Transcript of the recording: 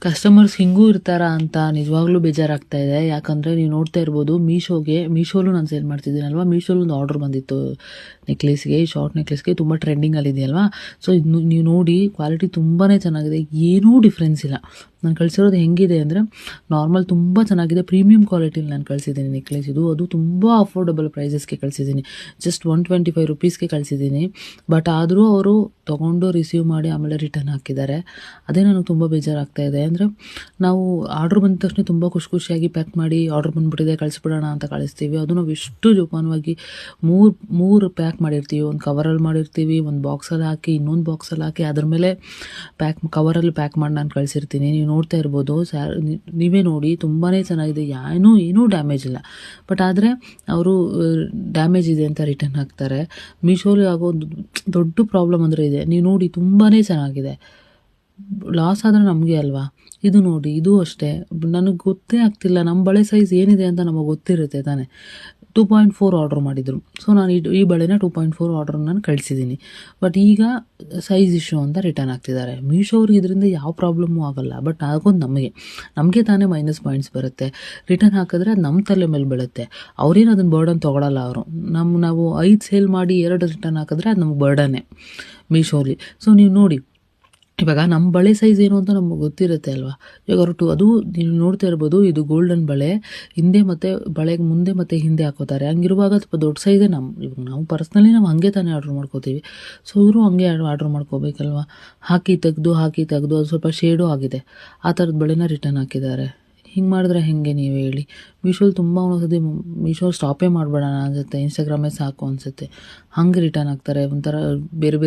Customers ಹಿಂಗೂ ಇರ್ತಾರಾ ಅಂತ ನಿಜವಾಗ್ಲೂ ಬೇಜಾರಾಗ್ತಾ ಇದೆ. ಯಾಕಂದರೆ ನೀವು ನೋಡ್ತಾ ಇರ್ಬೋದು ಮೀಶೋಲು ನಾನು ಸೇಲ್ ಮಾಡ್ತಿದ್ದೀನಲ್ವಾ, ಮೀಶೋಲು ಒಂದು ಆರ್ಡರ್ ಬಂದಿತ್ತು ನೆಕ್ಲೆಸ್ಗೆ, ಶಾರ್ಟ್ ನೆಕ್ಲೆಸ್ಗೆ ತುಂಬ ಟ್ರೆಂಡಿಂಗಲ್ಲಿದೆಯಲ್ವಾ. ಸೊ ಇದು ನೀವು ನೋಡಿ ಕ್ವಾಲಿಟಿ ತುಂಬಾ ಚೆನ್ನಾಗಿದೆ, ಏನೂ ಡಿಫ್ರೆನ್ಸ್ ಇಲ್ಲ. ನಾನು ಕಳಿಸಿರೋದು ಹೆಂಗಿದೆ ಅಂದರೆ ನಾರ್ಮಲ್ ತುಂಬ ಚೆನ್ನಾಗಿದೆ, ಪ್ರೀಮಿಯಂ ಕ್ವಾಲಿಟಿಲಿ ನಾನು ಕಳಿಸಿದ್ದೀನಿ ನೆಕ್ಲೆಸ್ ಇದು. ಅದು ತುಂಬ ಅಫೋರ್ಡಬಲ್ ಪ್ರೈಸಸ್ಗೆ ಕಳಿಸಿದ್ದೀನಿ, ಜಸ್ಟ್ 125 ರುಪೀಸ್ಗೆ ಕಳಿಸಿದ್ದೀನಿ. ಬಟ್ ಆದರೂ ಅವರು ತೊಗೊಂಡು ರಿಸೀವ್ ಮಾಡಿ ಆಮೇಲೆ ರಿಟರ್ನ್ ಹಾಕಿದ್ದಾರೆ. ಅದೇ ನನಗೆ ತುಂಬ ಬೇಜಾರಾಗ್ತಾ ಇದೆ. ಅಂದರೆ ನಾವು ಆರ್ಡ್ರ್ ಬಂದ ತಕ್ಷಣ ತುಂಬ ಖುಷಿಯಾಗಿ ಪ್ಯಾಕ್ ಮಾಡಿ ಆರ್ಡ್ರ್ ಬಂದುಬಿಟ್ಟಿದೆ ಕಳಿಸ್ಬಿಡೋಣ ಅಂತ ಕಳಿಸ್ತೀವಿ. ಅದು ನಾವು ಎಷ್ಟು ಜೋಪಾನವಾಗಿ ಮೂರು ಪ್ಯಾಕ್ ಮಾಡಿರ್ತೀವಿ, ಒಂದು ಕವರಲ್ಲಿ ಮಾಡಿರ್ತೀವಿ, ಒಂದು ಬಾಕ್ಸಲ್ಲಿ ಹಾಕಿ, ಇನ್ನೊಂದು ಬಾಕ್ಸಲ್ಲಿ ಹಾಕಿ, ಅದ್ರ ಮೇಲೆ ಕವರಲ್ಲಿ ಪ್ಯಾಕ್ ಮಾಡಿ ನಾನು ಕಳಿಸಿರ್ತೀನಿ. ನೀವು ನೋಡ್ತಾ ಇರ್ಬೋದು, ನೀವೇ ನೋಡಿ ತುಂಬಾ ಚೆನ್ನಾಗಿದೆ, ಏನೂ ಡ್ಯಾಮೇಜ್ ಇಲ್ಲ. ಬಟ್ ಆದರೆ ಅವರು ಡ್ಯಾಮೇಜ್ ಇದೆ ಅಂತ ರಿಟರ್ನ್ ಹಾಕ್ತಾರೆ. ಮೀಶೋಲಿ ಆಗೋ ದೊಡ್ಡ ಪ್ರಾಬ್ಲಮ್ ಅಂದರೆ ಇದೆ. ನೀವು ನೋಡಿ ತುಂಬಾ ಚೆನ್ನಾಗಿದೆ, ಲಾಸ್ ಆದರೆ ನಮಗೆ ಅಲ್ವಾ. ಇದು ನೋಡಿ, ಇದು ಅಷ್ಟೇ, ನನಗೆ ಗೊತ್ತೇ ಆಗ್ತಿಲ್ಲ ನಮ್ಮ ಬಳೆ ಸೈಜ್ ಏನಿದೆ ಅಂತ ನಮಗೆ ಗೊತ್ತಿರುತ್ತೆ ತಾನೆ. 2.4 ಆರ್ಡ್ರ್ ಮಾಡಿದರು. ಸೊ ನಾನು ಈ ಬಳೆನ 2.4 ಆರ್ಡ್ರ್ ನಾನು ಕಳಿಸಿದ್ದೀನಿ. ಬಟ್ ಈಗ ಸೈಜ್ ಇಶ್ಯೂ ಅಂತ ರಿಟರ್ನ್ ಆಗ್ತಿದ್ದಾರೆ. ಮೀಶೋ ಅವ್ರಿಗೆ ಇದರಿಂದ ಯಾವ ಪ್ರಾಬ್ಲಮ್ಮೂ ಆಗಲ್ಲ. ಬಟ್ ಆಗೋದು ನಮಗೆ ತಾನೇ ಮೈನಸ್ ಪಾಯಿಂಟ್ಸ್ ಬರುತ್ತೆ. ರಿಟರ್ನ್ ಹಾಕಿದ್ರೆ ಅದು ನಮ್ಮ ತಲೆ ಮೇಲೆ ಬೀಳುತ್ತೆ. ಅವ್ರೇನು ಅದನ್ನು ಬರ್ಡನ್ ತೊಗೊಳಲ್ಲ. ಅವರು ನಾವು 5 ಸೇಲ್ ಮಾಡಿ 2 ರಿಟರ್ನ್ ಹಾಕಿದ್ರೆ ಅದು ನಮ್ಗೆ ಬರ್ಡನ್ನೇ ಮೀಶೋಲಿ. ಸೊ ನೀವು ನೋಡಿ, ಇವಾಗ ನಮ್ಮ ಬಳೆ ಸೈಜ್ ಏನು ಅಂತ ನಮಗೆ ಗೊತ್ತಿರುತ್ತೆ ಅಲ್ವಾ. ಇವಾಗ ಅದು ನೀವು ನೋಡ್ತಾ ಇರ್ಬೋದು, ಇದು ಗೋಲ್ಡನ್ ಬಳೆ, ಹಿಂದೆ ಮತ್ತು ಬಳೆಗೆ ಮುಂದೆ ಮತ್ತು ಹಿಂದೆ ಹಾಕೋತಾರೆ. ಹಂಗಿರುವಾಗ ಸ್ವಲ್ಪ ದೊಡ್ಡ ಸೈಜೇ ಇವಾಗ ನಾವು ಪರ್ಸ್ನಲಿ ನಾವು ಹಾಗೆ ತಾನೇ ಆರ್ಡ್ರ್ ಮಾಡ್ಕೋತೀವಿ. ಸೊ ಇವರು ಹಂಗೆ ಆರ್ಡ್ರ್ ಮಾಡ್ಕೋಬೇಕಲ್ವ. ಹಾಕಿ ತೆಗೆದು ಅದು ಸ್ವಲ್ಪ ಶೇಡೂ ಆಗಿದೆ. ಆ ಥರದ ಬಳೆನ ರಿಟರ್ನ್ ಹಾಕಿದ್ದಾರೆ. ಹಿಂಗೆ ಮಾಡಿದ್ರೆ ಹೇಗೆ ನೀವು ಹೇಳಿ. ಮೀಶೋಲಿ ತುಂಬ ಒಂದೊಂದ್ಸತಿ ಮೀಶೋ ಸ್ಟಾಪೇ ಮಾಡಬೇಡ ಅನಿಸುತ್ತೆ, ಇನ್ಸ್ಟಾಗ್ರಾಮೇ ಸಾಕು ಅನಿಸುತ್ತೆ. ಹಂಗೆ ರಿಟರ್ನ್ ಹಾಕ್ತಾರೆ, ಒಂಥರ ಬೇರೆ